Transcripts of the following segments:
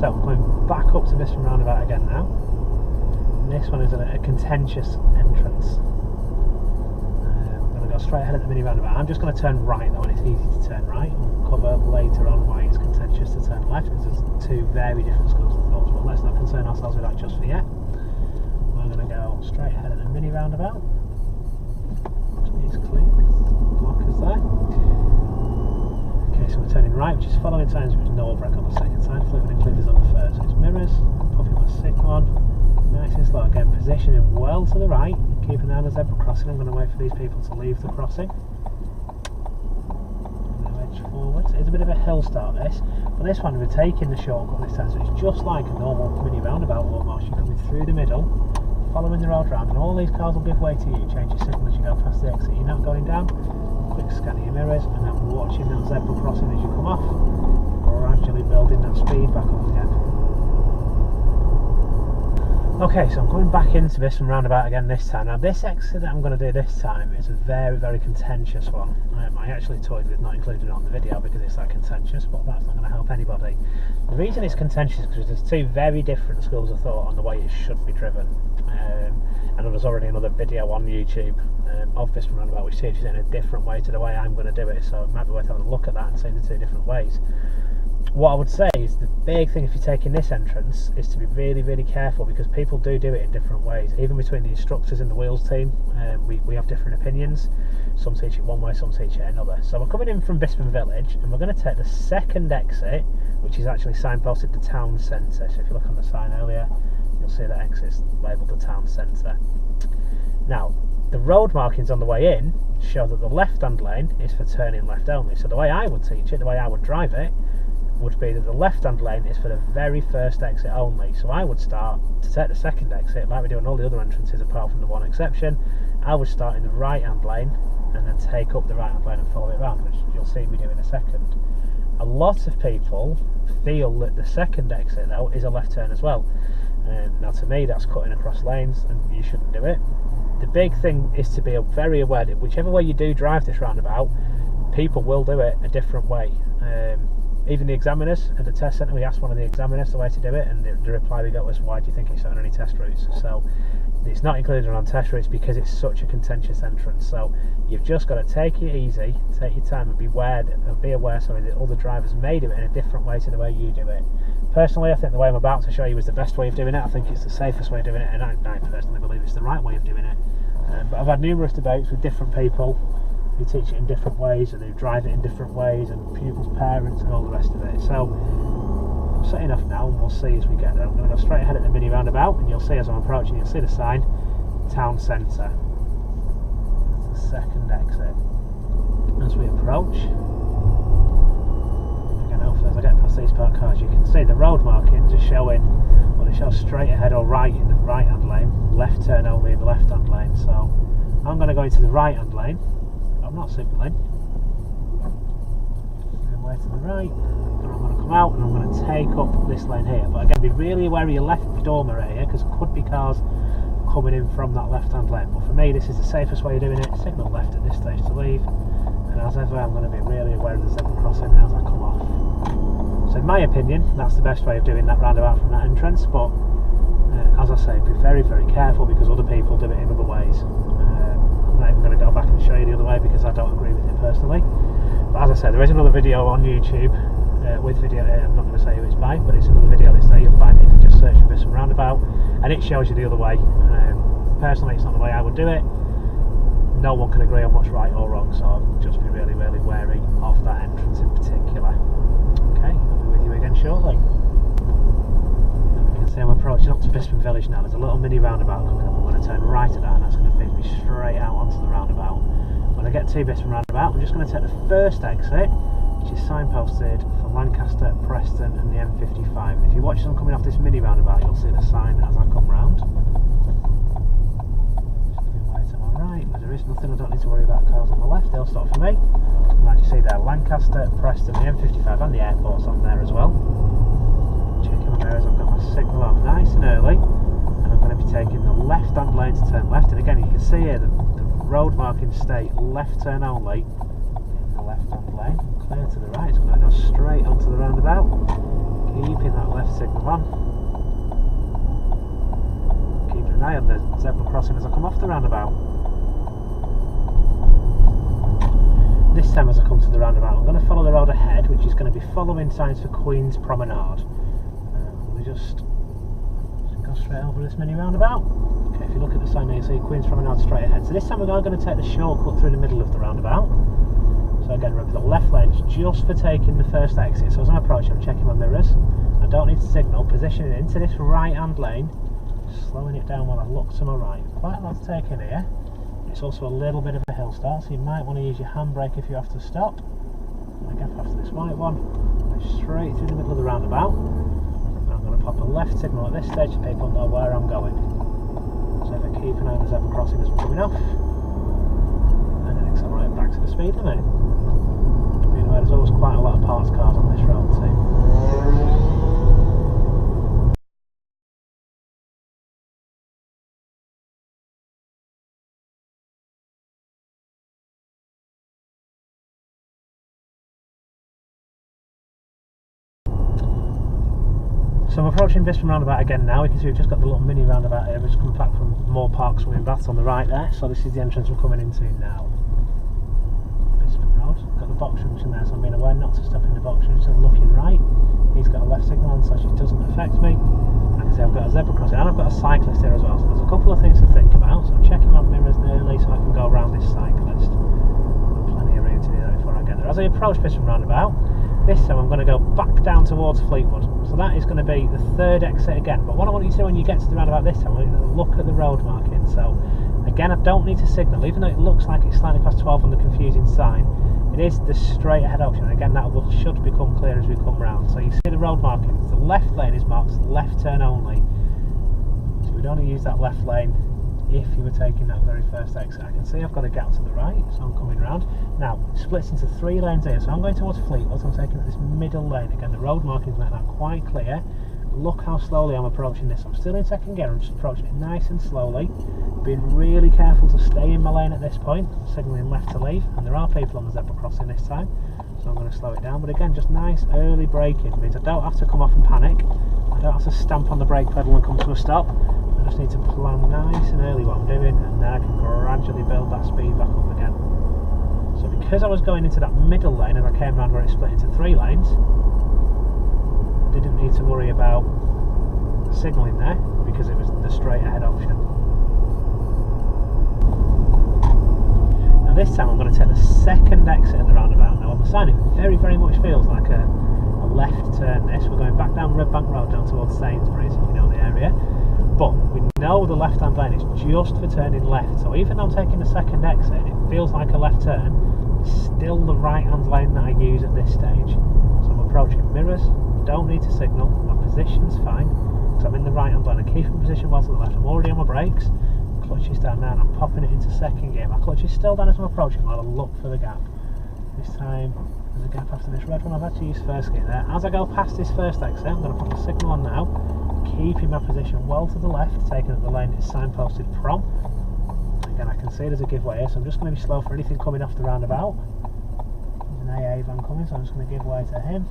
So I'm going back up to Bispham Roundabout again now. And this one is a contentious entrance. I'm going to go straight ahead at the mini roundabout. I'm just going to turn right though, and it's easy to turn right. We'll cover later on why it's contentious to turn left, because there's two very different schools of thought. But let's not concern ourselves with that just for yet. We're going to go straight ahead at the mini roundabout. It's clear, blockers there. Okay, so we're turning right, which is following signs, which is no brake on the second side, fluid included on the first. So it's mirrors, puffing my signal on, nice and slow. Again, positioning well to the right, keeping an eye on the zebra crossing. I'm going to wait for these people to leave the crossing. Now edge forward. It's a bit of a hill start this, but this one we're taking the shortcut this time, so it's just like a normal mini roundabout almost. You're coming through the middle, following the road round, and all these cars will give way to you. Change your signal as you go past the exit. You're not going down. Quick scan of your mirrors, and then watching that zebra crossing as you come off, gradually building that speed back up again. Okay, so I'm going back into Bispham Roundabout again this time. Now this exit that I'm going to do this time is a very, very contentious one. I actually toyed with not including it on the video because it's that contentious, but that's not going to help anybody. The reason it's contentious is because there's two very different schools of thought on the way it should be driven. And there's already another video on YouTube of Bispham Roundabout which teaches it in a different way to the way I'm going to do it, so it might be worth having a look at that and seeing the two different ways. What I would say is the big thing if you're taking this entrance is to be really, really careful, because people do it in different ways. Even between the instructors and the wheels team, we have different opinions. Some teach it one way, some teach it another. So we're coming in from Bispham Village and we're going to take the second exit, which is actually signposted the town centre. So if you look on the sign earlier, you'll see that exit's labelled the town centre. Now, the road markings on the way in show that the left-hand lane is for turning left only. So the way I would teach it, the way I would drive it, would be that the left-hand lane is for the very first exit only. So I would start to take the second exit, like we do on all the other entrances apart from the one exception. I would start in the right-hand lane and then take up the right-hand lane and follow it around, which you'll see me do in a second. A lot of people feel that the second exit though is a left turn as well. Now to me that's cutting across lanes and you shouldn't do it. The big thing is to be very aware that whichever way you do drive this roundabout, people will do it a different way. Even the examiners at the test centre, we asked one of the examiners the way to do it, and the reply we got was, why do you think it's on any test routes? So it's not included on test routes because it's such a contentious entrance. So you've just got to take it easy, take your time, and be aware that other drivers may do it in a different way to the way you do it. Personally, I think the way I'm about to show you is the best way of doing it. I think it's the safest way of doing it, and I personally believe it's the right way of doing it. But I've had numerous debates with different people who teach it in different ways and who drive it in different ways, and pupils' parents and all the rest of it. So I'm setting off now and we'll see as we get there. I'm going to go straight ahead at the mini roundabout, and you'll see as I'm approaching, you'll see the sign, town centre. That's the second exit. As we approach, again hopefully as I get past these parked cars, you can see the road markings are showing, well it shows straight ahead or right in the right hand lane, left turn only in the left hand lane. So I'm going to go into the right hand lane. I'm not signalling. I'm way to the right, and I'm going to come out and I'm going to take up this lane here. But again, be really aware of your left dormer here, because there could be cars coming in from that left hand lane. But for me, this is the safest way of doing it. Signal left at this stage to leave, and as ever, I'm going to be really aware of the zebra crossing as I come off. So in my opinion, that's the best way of doing that roundabout from that entrance. But as I say, be very, very careful, because other people do it in other ways. I'm not even going to go back and show you the other way because I don't agree with it personally. But as I said, there is another video on YouTube with video. I'm not going to say who it's by, but it's another video that's there. You'll find it if you just search for Bispham Roundabout, and it shows you the other way. Personally, it's not the way I would do it. No one can agree on what's right or wrong, so I'll just be really, really wary of that entrance in particular. Okay, I'll be with you again shortly. See, I'm approaching up to Bispham Village now. There's a little mini roundabout coming up. I'm going to turn right at that, and that's going to feed me straight out onto the roundabout. When I get to Bispham Roundabout, I'm just going to take the first exit, which is signposted for Lancaster, Preston and the M55. And if you watch them coming off this mini roundabout, you'll see the sign as I come round. Just moving way to my right, but there is nothing. I don't need to worry about cars on the left. They'll stop for me. And like you see there, Lancaster, Preston, the M55 and the airport's on there as well. Checking my mirrors, I've got my signal on nice and early, and I'm going to be taking the left hand lane to turn left. And again, you can see here the road markings state left turn only in the left hand lane. Clear to the right, so I'm going to go straight onto the roundabout, Keeping that left signal on. Keeping an eye on the zebra crossing as I come off the roundabout. This time as I come to the roundabout, I'm going to follow the road ahead, which is going to be following signs for Queen's Promenade. Let me just go straight over this mini roundabout. Okay, if you look at the sign there, you see Queen's Promenade straight ahead. So this time we're going to take the shortcut through the middle of the roundabout. So again, remember the left lane's just for taking the first exit. So as I'm approaching, I'm checking my mirrors. I don't need to signal, positioning into this right-hand lane, slowing it down while I look to my right. Quite a lot to take in here. It's also a little bit of a hill start, so you might want to use your handbrake if you have to stop. I'm going to gap after this white one, go straight through the middle of the roundabout. And I'm going to pop a left signal at this stage so people know where I'm going. So if I keep an eye on the zebra crossing as we're coming off, and then accelerate back to the speed limit. You know, there's always quite a lot of parts cars on this road too. So I'm approaching Bispham Roundabout again now. You can see we've just got the little mini roundabout here. We're just coming back from Moor Park Swimming Baths on the right there. So this is the entrance we're coming into now. Bispham Road. Got the box junction there, so I'm being aware not to stop in the box junction. So I'm looking right. He's got a left signal on, so it doesn't affect me. Like I say, I've got a zebra crossing and I've got a cyclist here as well. So there's a couple of things to think about. So I'm checking my mirrors nearly so I can go around this cyclist. Got plenty of room to do that before I get there. As I approach Bispham Roundabout, this time I'm going to go back down towards Fleetwood. So that is going to be the third exit again. But what I want you to do when you get to the roundabout this time, I want you to look at the road marking. So again, I don't need to signal, even though it looks like it's slightly past 12 on the confusing sign. It is the straight ahead option. And again, that should become clear as we come round. So you see the road markings. The left lane is marked left turn only. So we'd only use that left lane if you were taking that very first exit. I can see I've got a gap to the right, so I'm coming round. Now, it splits into 3 lanes here, so I'm going towards Fleetwood, so I'm taking this middle lane. Again, the road markings make that quite clear. Look how slowly I'm approaching this. I'm still in second gear, I'm just approaching it nice and slowly, being really careful to stay in my lane at this point. I'm signalling left to leave, and there are people on the zebra crossing this time, so I'm going to slow it down. But again, just nice early braking means I don't have to come off and panic. I don't have to stamp on the brake pedal and come to a stop. I just need to plan nice and early what I'm doing, and then I can gradually build that speed back up again. So because I was going into that middle lane and I came around where it split into 3 lanes, I didn't need to worry about signalling there because it was the straight ahead option. Now this time I'm going to take the second exit at the roundabout. Now on the sign it very, very much feels like a left turn this. We're going back down Redbank Road down towards Sainsbury's, if you know the area. But we know the left hand lane is just for turning left, so even though I'm taking the second exit and it feels like a left turn, it's still the right hand lane that I use at this stage. So I'm approaching mirrors, don't need to signal, my position's fine, so I'm in the right hand lane. I'm keeping position well to the left, I'm already on my brakes, clutch is down now and I'm popping it into second gear. My clutch is still down as I'm approaching while I look for the gap. This time there's a gap after this red one. I've had to use first gear there. As I go past this first exit, I'm going to put the signal on now, keeping my position well to the left, taking up the lane it's signposted from. Again, I can see there's a giveaway here, so I'm just going to be slow for anything coming off the roundabout. There's an AA van coming, so I'm just going to give way to him.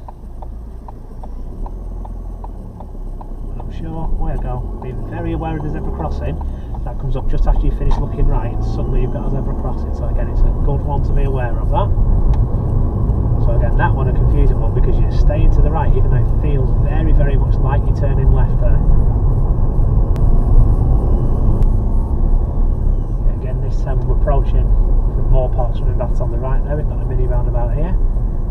I'm not sure where to go. Being very aware of the zebra crossing. That comes up just after you finish looking right, and suddenly you've got a zebra crossing. So again, it's a good one to be aware of that. So again, that one a confusing one because you're staying to the right even though it feels very, very much like you're turning left there. Again, this time we're approaching from Moor Park Swimming Baths on the right there. We've got a mini roundabout here.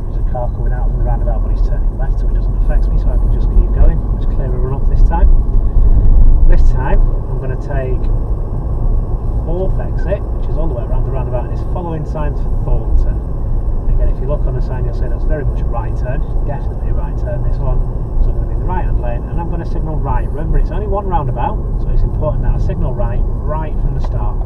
There's a car coming out from the roundabout but he's turning left, so it doesn't affect me, so I can just keep going. Just clear a run up this time. This time I'm going to take the 4th exit, which is all the way around the roundabout, and it's following signs for Thornton. Again, if you look on the sign, you'll see that's very much a right turn, definitely a right turn this one. So I'm going to be in the right hand lane and I'm going to signal right. Remember, it's only one roundabout, so it's important that I signal right from the start.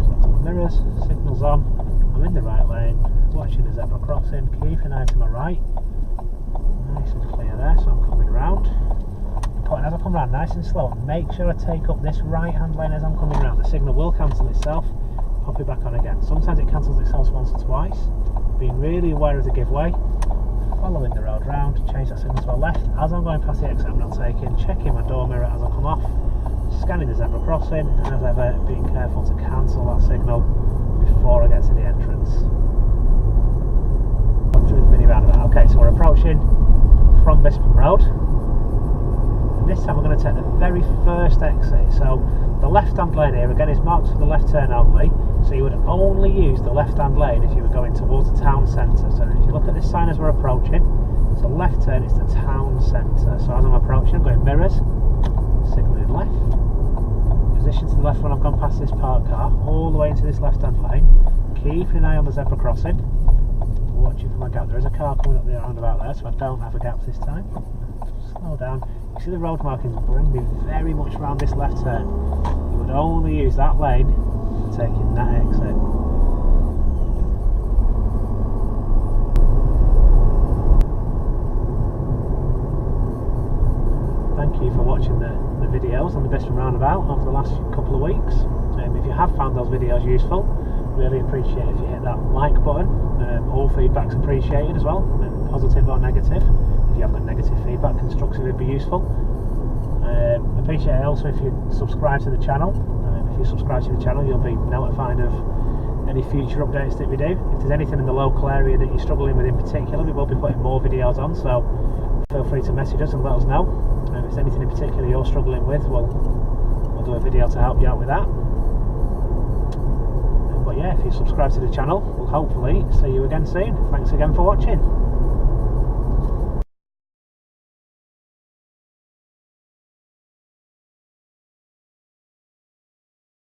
So that's on the mirrors, signals on, I'm in the right lane, watching the zebra crossing, keeping an eye to my right. Nice and clear there, so I'm coming round. Important as I come round, nice and slow, make sure I take up this right hand lane as I'm coming round. The signal will cancel itself. pop it back on again. Sometimes it cancels itself once or twice. Being really aware of the giveaway, following the road round, change that signal to a left. As I'm going past the exit I'm not taking, checking my door mirror as I come off, scanning the zebra crossing, and as ever, being careful to cancel that signal before I get to the entrance. Through the mini roundabout. Okay, so we're approaching from Bispham Road. And this time we're going to take the very first exit. So the left-hand lane here again is marked for the left turn only. So you would only use the left-hand lane if you were going towards the town centre. So if you look at this sign as we're approaching, so left turn is the town centre. So as I'm approaching, I'm going mirrors, signalling left. Position to the left when I've gone past this parked car, all the way into this left-hand lane. Keeping an eye on the zebra crossing. Watching for my gap. There is a car coming up the roundabout there, so I don't have a gap this time. Slow down. You see the road markings bring me very much round this left turn. You would only use that lane for taking that exit. Thank you for watching the videos on the Bispham Roundabout over the last couple of weeks. If you have found those videos useful, really appreciate if you hit that like button. All feedback's appreciated as well, positive or negative. If you have got negative feedback, constructive would be useful. Appreciate it also if you subscribe to the channel. If you subscribe to the channel, you'll be notified of any future updates that we do. If there's anything in the local area that you're struggling with in particular, we will be putting more videos on, so feel free to message us and let us know. If there's anything in particular you're struggling with, we'll do a video to help you out with that. But yeah, if you subscribe to the channel, we'll hopefully see you again soon. Thanks again for watching.